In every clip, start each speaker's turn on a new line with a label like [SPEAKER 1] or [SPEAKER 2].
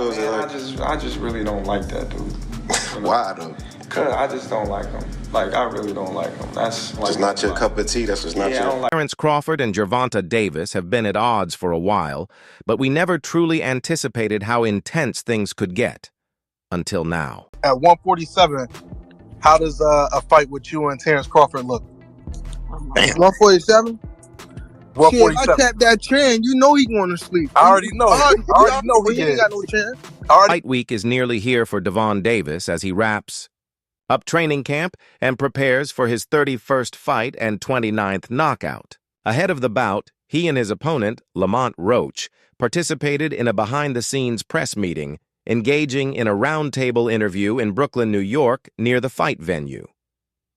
[SPEAKER 1] or is it like...
[SPEAKER 2] I just really don't like that dude.
[SPEAKER 1] Why though?
[SPEAKER 2] Cause I just don't like him. Like, I really don't like him. That's like,
[SPEAKER 1] just not your cup of tea. That's just not your...
[SPEAKER 3] Terence Crawford and Gervonta Davis have been at odds for a while, but we never truly anticipated how intense things could get. Until now.
[SPEAKER 4] At 147, how does a fight with you and Terence Crawford look?
[SPEAKER 5] 147? Shit, if I tap that trend, you know he going to sleep.
[SPEAKER 4] I already know. I already know
[SPEAKER 5] he ain't got no chance.
[SPEAKER 3] Fight week is nearly here for Devon Davis as he wraps up training camp and prepares for his 31st fight and 29th knockout. Ahead of the bout, he and his opponent, Lamont Roach, participated in a behind-the-scenes press meeting, engaging in a roundtable interview in Brooklyn, New York, near the fight venue.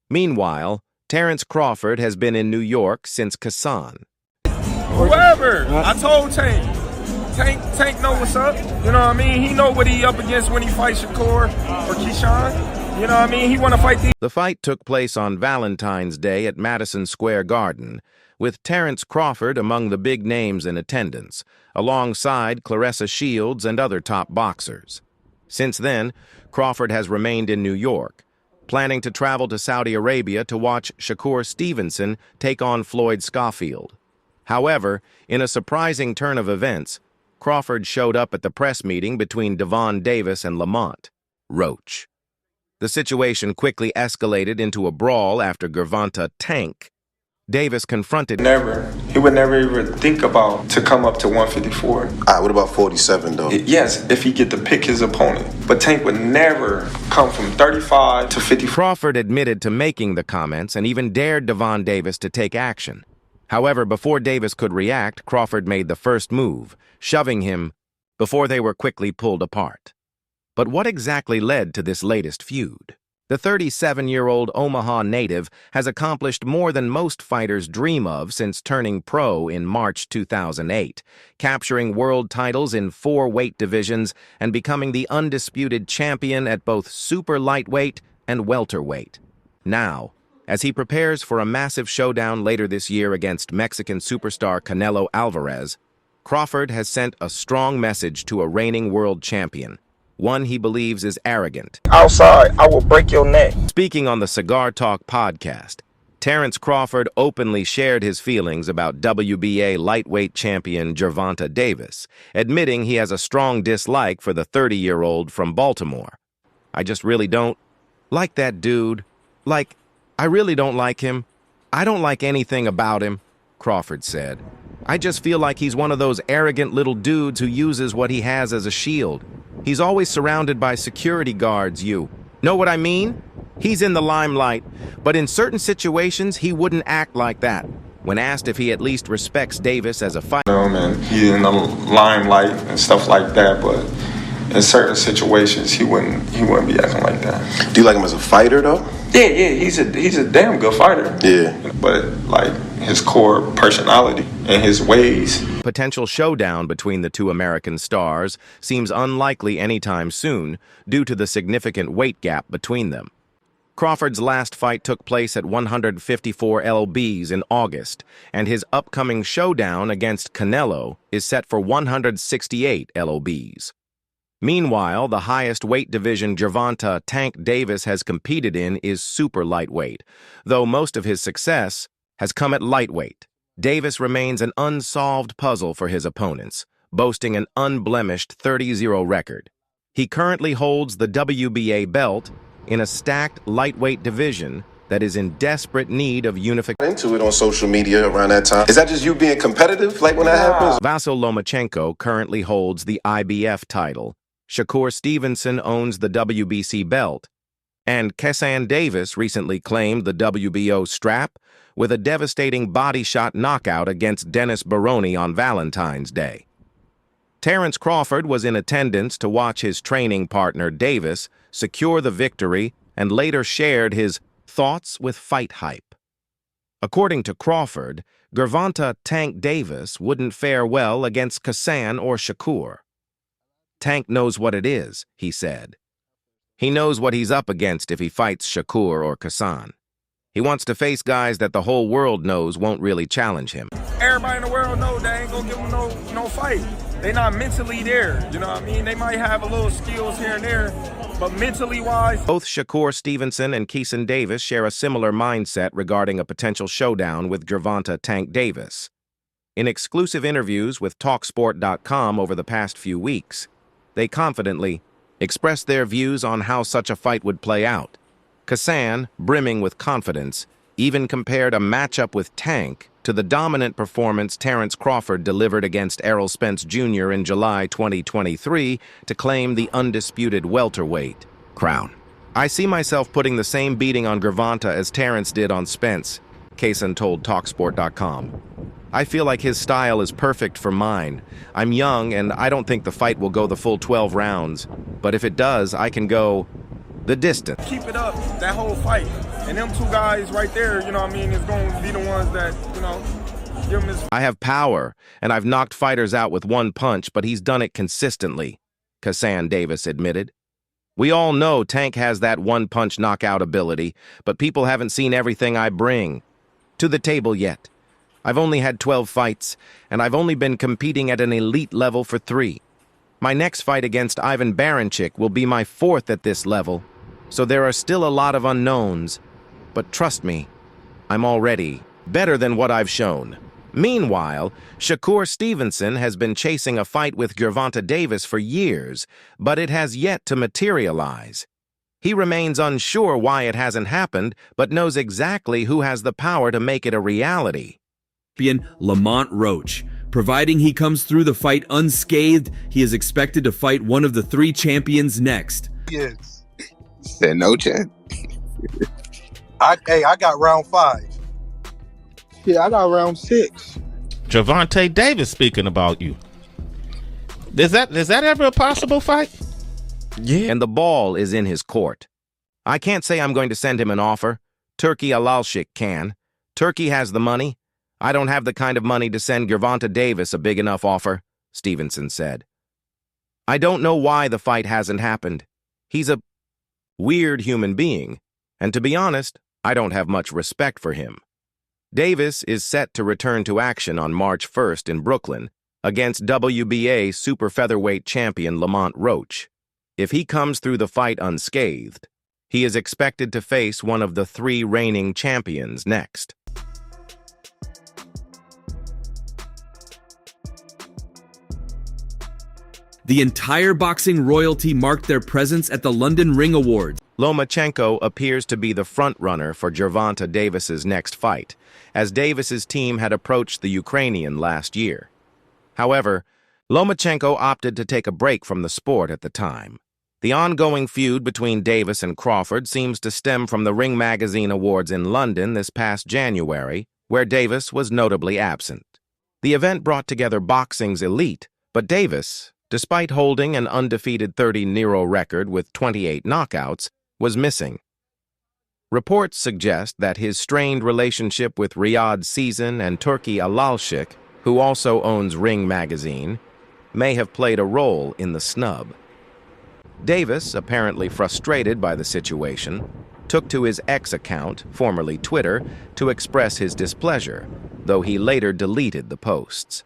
[SPEAKER 3] Meanwhile, Terence Crawford has been in New York since Kasan.
[SPEAKER 6] Whoever, I told Tank know what's up. You know what I mean? He know what he up against when he fights Shakur or Keyshawn. You know what I mean? He want to fight these.
[SPEAKER 3] The fight took place on Valentine's Day at Madison Square Garden, with Terence Crawford among the big names in attendance, alongside Claressa Shields and other top boxers. Since then, Crawford has remained in New York, planning to travel to Saudi Arabia to watch Shakur Stevenson take on Floyd Schofield. However, in a surprising turn of events, Crawford showed up at the press meeting between Devon Davis and Lamont Roach. The situation quickly escalated into a brawl after Gervonta tanked. Davis confronted...
[SPEAKER 2] He would never even think about to come up to 154.
[SPEAKER 1] All right, what about 47, though?
[SPEAKER 2] Yes, if he get to pick his opponent. But Tank would never come from 35 to 50.
[SPEAKER 3] Crawford admitted to making the comments and even dared Devon Davis to take action. However, before Davis could react, Crawford made the first move, shoving him before they were quickly pulled apart. But what exactly led to this latest feud? The 37-year-old Omaha native has accomplished more than most fighters dream of since turning pro in March 2008, capturing world titles in 4 weight divisions and becoming the undisputed champion at both super lightweight and welterweight. Now, as he prepares for a massive showdown later this year against Mexican superstar Canelo Alvarez, Crawford has sent a strong message to a reigning world champion, one he believes is arrogant.
[SPEAKER 6] Outside, I will break your neck.
[SPEAKER 3] Speaking on the Cigar Talk podcast, Terence Crawford openly shared his feelings about WBA lightweight champion Gervonta Davis, admitting he has a strong dislike for the 30-year-old from Baltimore. I just really don't like that dude. I really don't like him. I don't like anything about him, Crawford said. I just feel like he's one of those arrogant little dudes who uses what he has as a shield. He's always surrounded by security guards, you know what I mean? He's in the limelight, but in certain situations, he wouldn't act like that. When asked if he at least respects Davis as a fighter,
[SPEAKER 2] And he's in the limelight and stuff like that, but in certain situations, he wouldn't be acting like that.
[SPEAKER 1] Do you like him as a fighter, though?
[SPEAKER 2] Yeah, he's a damn good fighter.
[SPEAKER 1] Yeah.
[SPEAKER 2] But, like, his core personality and his ways.
[SPEAKER 3] Potential showdown between the two American stars seems unlikely anytime soon due to the significant weight gap between them. Crawford's last fight took place at 154 lbs in August, and his upcoming showdown against Canelo is set for 168 lbs. Meanwhile, the highest weight division Gervonta "Tank" Davis has competed in is super lightweight, though most of his success has come at lightweight. Davis remains an unsolved puzzle for his opponents, boasting an unblemished 30-0 record. He currently holds the WBA belt in a stacked lightweight division that is in desperate need of unification.
[SPEAKER 1] Into it on social media around that time. Is that just you being competitive, like when that happens?
[SPEAKER 3] Vasyl Lomachenko currently holds the IBF title. Shakur Stevenson owns the WBC belt, and Kesan Davis recently claimed the WBO strap with a devastating body shot knockout against Dennis Baroni on Valentine's Day. Terence Crawford was in attendance to watch his training partner Davis secure the victory and later shared his thoughts with FightHub. According to Crawford, Gervonta "Tank" Davis wouldn't fare well against Kesan or Shakur. Tank knows what it is, he said. He knows what he's up against if he fights Shakur or Kesan. He wants to face guys that the whole world knows won't really challenge him.
[SPEAKER 6] Everybody in the world knows they ain't gonna give him no fight. They're not mentally there. You know what I mean? They might have a little skills here and there, but mentally wise.
[SPEAKER 3] Both Shakur Stevenson and Keeson Davis share a similar mindset regarding a potential showdown with Gervonta Tank Davis. In exclusive interviews with TalkSport.com over the past few weeks, they confidently expressed their views on how such a fight would play out. Keeson, brimming with confidence, even compared a matchup with Tank to the dominant performance Terence Crawford delivered against Errol Spence Jr. in July 2023 to claim the undisputed welterweight crown. I see myself putting the same beating on Gervonta as Terence did on Spence, Keeson told TalkSport.com. I feel like his style is perfect for mine. I'm young, and I don't think the fight will go the full 12 rounds. But if it does, I can go the distance.
[SPEAKER 6] Keep it up, that whole fight. And them two guys right there, you know what I mean, is going to be the ones that, you know, give him his...
[SPEAKER 3] I have power, and I've knocked fighters out with one punch, but he's done it consistently, Keeson Davis admitted. We all know Tank has that one-punch knockout ability, but people haven't seen everything I bring to the table yet. I've only had 12 fights, and I've only been competing at an elite level for 3. My next fight against Ivan Baranchyk will be my 4th at this level, so there are still a lot of unknowns. But trust me, I'm already better than what I've shown. Meanwhile, Shakur Stevenson has been chasing a fight with Gervonta Davis for years, but it has yet to materialize. He remains unsure why it hasn't happened, but knows exactly who has the power to make it a reality.
[SPEAKER 7] Lamont Roach. Providing he comes through the fight unscathed, he is expected to fight one of the 3 champions next.
[SPEAKER 4] Yes.
[SPEAKER 5] Said no chance.
[SPEAKER 4] I got round 5.
[SPEAKER 5] Yeah, I got round 6.
[SPEAKER 8] Gervonta Davis speaking about you. Is that ever a possible fight?
[SPEAKER 3] Yeah. And the ball is in his court. I can't say I'm going to send him an offer. Turki Alalshik can. Turki has the money. I don't have the kind of money to send Gervonta Davis a big enough offer, Stevenson said. I don't know why the fight hasn't happened. He's a weird human being, and to be honest, I don't have much respect for him. Davis is set to return to action on March 1st in Brooklyn against WBA super featherweight champion Lamont Roach. If he comes through the fight unscathed, he is expected to face one of the 3 reigning champions next.
[SPEAKER 7] The entire boxing royalty marked their presence at the London Ring Awards.
[SPEAKER 3] Lomachenko appears to be the front-runner for Gervonta Davis's next fight, as Davis's team had approached the Ukrainian last year. However, Lomachenko opted to take a break from the sport at the time. The ongoing feud between Davis and Crawford seems to stem from the Ring Magazine Awards in London this past January, where Davis was notably absent. The event brought together boxing's elite, but Davis, despite holding an undefeated 30-0 record with 28 knockouts, was missing. Reports suggest that his strained relationship with Riyadh Season and Turki Alalshik, who also owns Ring Magazine, may have played a role in the snub. Davis, apparently frustrated by the situation, took to his X account, formerly Twitter, to express his displeasure, though he later deleted the posts.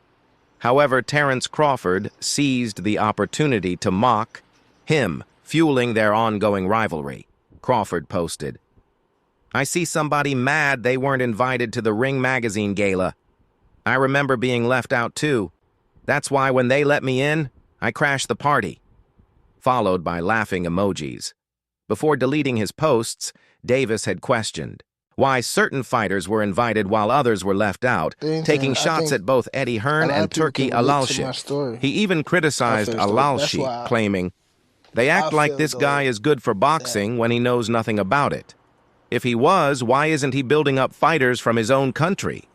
[SPEAKER 3] However, Terence Crawford seized the opportunity to mock him, fueling their ongoing rivalry. Crawford posted, "I see somebody mad they weren't invited to the Ring Magazine gala. I remember being left out too. That's why when they let me in, I crashed the party." Followed by laughing emojis. Before deleting his posts, Davis had questioned why certain fighters were invited while others were left out, taking shots at both Eddie Hearn and Turki Alalshik. He even criticized Alalshik, claiming, "They act like this guy is good for boxing when he knows nothing about it. If he was, why isn't he building up fighters from his own country?"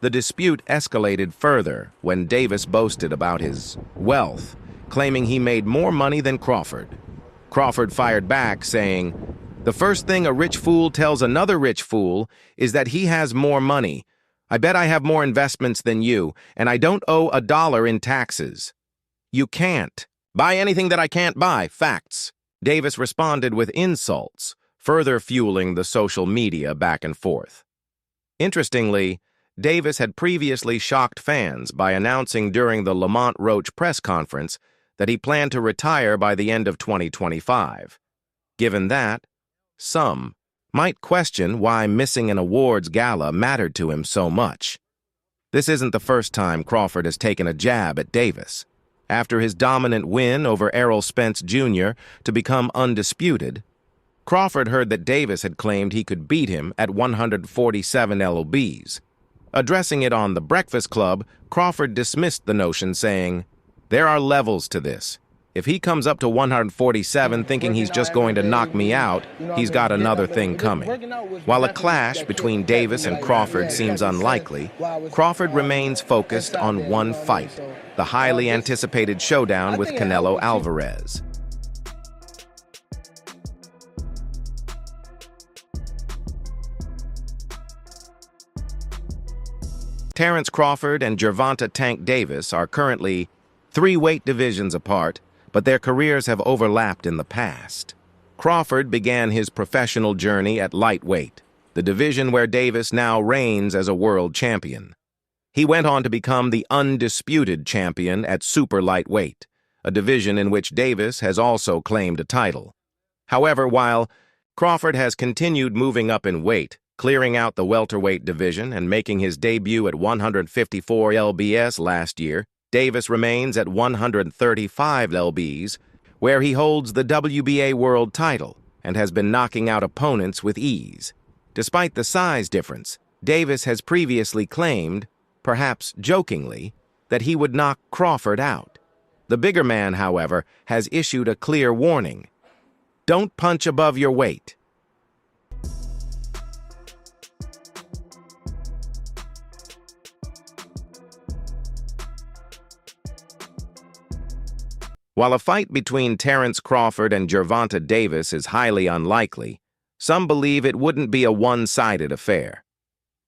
[SPEAKER 3] The dispute escalated further when Davis boasted about his wealth, claiming he made more money than Crawford. Crawford fired back, saying, "The first thing a rich fool tells another rich fool is that he has more money. I bet I have more investments than you, and I don't owe $1 in taxes. You can't buy anything that I can't buy, facts." Davis responded with insults, further fueling the social media back and forth. Interestingly, Davis had previously shocked fans by announcing during the Lamont Roach press conference that he planned to retire by the end of 2025. Given that, some might question why missing an awards gala mattered to him so much. This isn't the first time Crawford has taken a jab at Davis. After his dominant win over Errol Spence Jr. to become undisputed, Crawford heard that Davis had claimed he could beat him at 147 lbs. Addressing it on The Breakfast Club, Crawford dismissed the notion, saying, "There are levels to this. If he comes up to 147 thinking he's just going to knock me out, he's got another thing coming." While a clash between Davis and Crawford seems unlikely, Crawford remains focused on one fight, the highly anticipated showdown with Canelo Alvarez. Terence Crawford and Gervonta "Tank" Davis are currently 3 weight divisions apart, but their careers have overlapped in the past. Crawford began his professional journey at lightweight, the division where Davis now reigns as a world champion. He went on to become the undisputed champion at super lightweight, a division in which Davis has also claimed a title. However, while Crawford has continued moving up in weight, clearing out the welterweight division and making his debut at 154 lbs last year, Davis remains at 135 lbs, where he holds the WBA world title and has been knocking out opponents with ease. Despite the size difference, Davis has previously claimed, perhaps jokingly, that he would knock Crawford out. The bigger man, however, has issued a clear warning: don't punch above your weight. While a fight between Terence Crawford and Gervonta Davis is highly unlikely, some believe it wouldn't be a one-sided affair.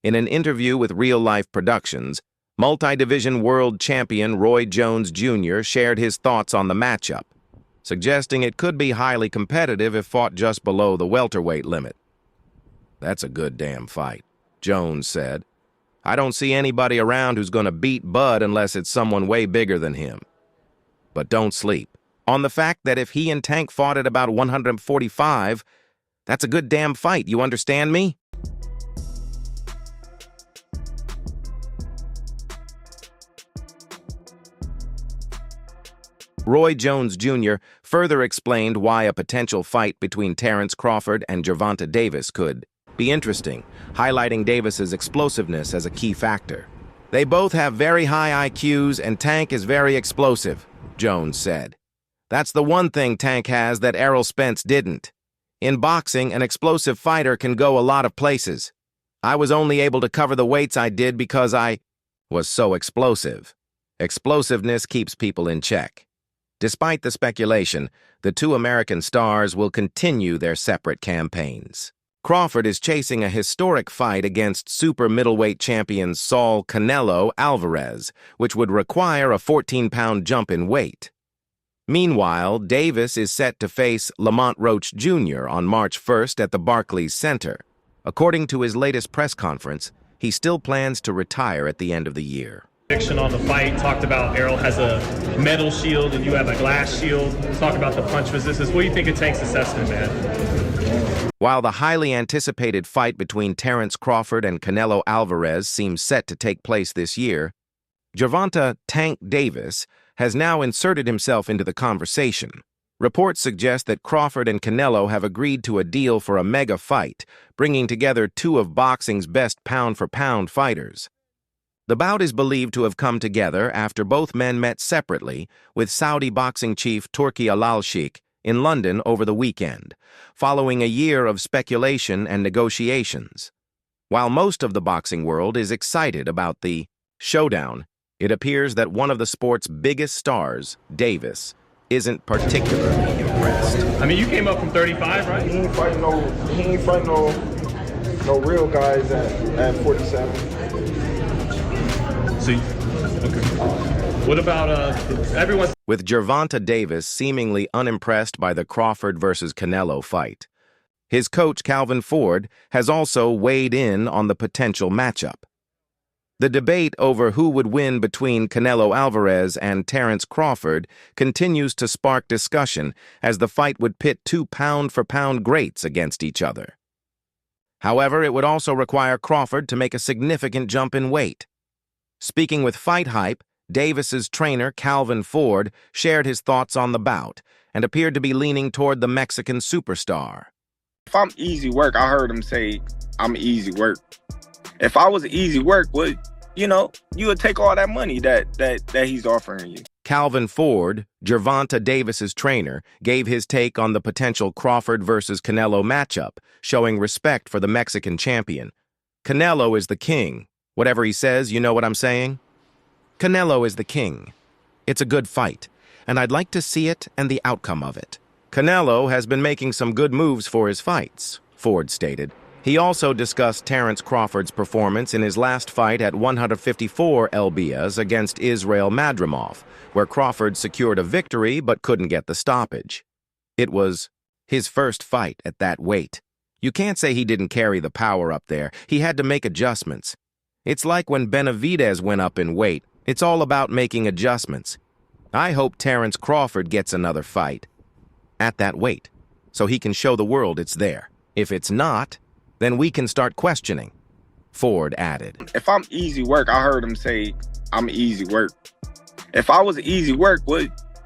[SPEAKER 3] In an interview with Real Life Productions, multi-division world champion Roy Jones Jr. shared his thoughts on the matchup, suggesting it could be highly competitive if fought just below the welterweight limit. "That's a good damn fight," Jones said. "I don't see anybody around who's going to beat Bud unless it's someone way bigger than him. But don't sleep on the fact that if he and Tank fought at about 145, that's a good damn fight, you understand me?" Roy Jones Jr. further explained why a potential fight between Terence Crawford and Gervonta Davis could be interesting, highlighting Davis's explosiveness as a key factor. "They both have very high IQs and Tank is very explosive," Jones said. "That's the one thing Tank has that Errol Spence didn't. In boxing, an explosive fighter can go a lot of places. I was only able to cover the weights I did because I was so explosive. Explosiveness keeps people in check." Despite the speculation, the two American stars will continue their separate campaigns. Crawford is chasing a historic fight against super middleweight champion Saul Canelo Alvarez, which would require a 14-pound jump in weight. Meanwhile, Davis is set to face Lamont Roach Jr. on March 1st at the Barclays Center. According to his latest press conference, he still plans to retire at the end of the year.
[SPEAKER 9] Prediction on the fight, talked about Errol has a metal shield and you have a glass shield. Talk about the punch resistance. What do you think of Tank's assessment, man?
[SPEAKER 3] While the highly anticipated fight between Terence Crawford and Canelo Alvarez seems set to take place this year, Gervonta "Tank" Davis has now inserted himself into the conversation. Reports suggest that Crawford and Canelo have agreed to a deal for a mega fight, bringing together two of boxing's best pound-for-pound fighters. The bout is believed to have come together after both men met separately with Saudi boxing chief Turki Al-Sheikh in London over the weekend, following a year of speculation and negotiations. While most of the boxing world is excited about the showdown, it appears that one of the sport's biggest stars, Davis, isn't particularly impressed.
[SPEAKER 9] I mean, you came up from 35, right?
[SPEAKER 2] He ain't fighting no real guys at 47.
[SPEAKER 9] So, okay. What about everyone?
[SPEAKER 3] With Gervonta Davis seemingly unimpressed by the Crawford versus Canelo fight, his coach Calvin Ford has also weighed in on the potential matchup. The debate over who would win between Canelo Alvarez and Terence Crawford continues to spark discussion as the fight would pit two pound-for-pound greats against each other. However, it would also require Crawford to make a significant jump in weight. Speaking with FightHub, Davis's trainer, Calvin Ford, shared his thoughts on the bout and appeared to be leaning toward the Mexican superstar.
[SPEAKER 2] If I'm easy work, I heard him say, I'm easy work. If I was easy work, you would take all that money that he's offering you.
[SPEAKER 3] Calvin Ford, Gervonta Davis's trainer, gave his take on the potential Crawford versus Canelo matchup, showing respect for the Mexican champion. Canelo is the king. Whatever he says, you know what I'm saying? Canelo is the king. It's a good fight, and I'd like to see it and the outcome of it. Canelo has been making some good moves for his fights, Ford stated. He also discussed Terence Crawford's performance in his last fight at 154 lbs against Israel Madrimov, where Crawford secured a victory but couldn't get the stoppage. It was his first fight at that weight. You can't say he didn't carry the power up there. He had to make adjustments. It's like when Benavidez went up in weight. It's all about making adjustments. I hope Terence Crawford gets another fight at that weight, so he can show the world it's there. If it's not, then we can start questioning, Ford added.
[SPEAKER 2] If I'm easy work, I heard him say, I'm easy work. If I was easy work,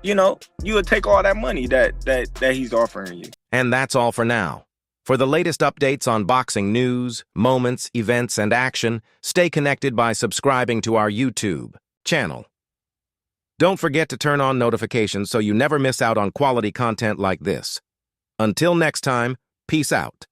[SPEAKER 2] you would take all that money that he's offering you.
[SPEAKER 3] And that's all for now. For the latest updates on boxing news, moments, events, and action, stay connected by subscribing to our YouTube channel. Don't forget to turn on notifications so you never miss out on quality content like this. Until next time, peace out.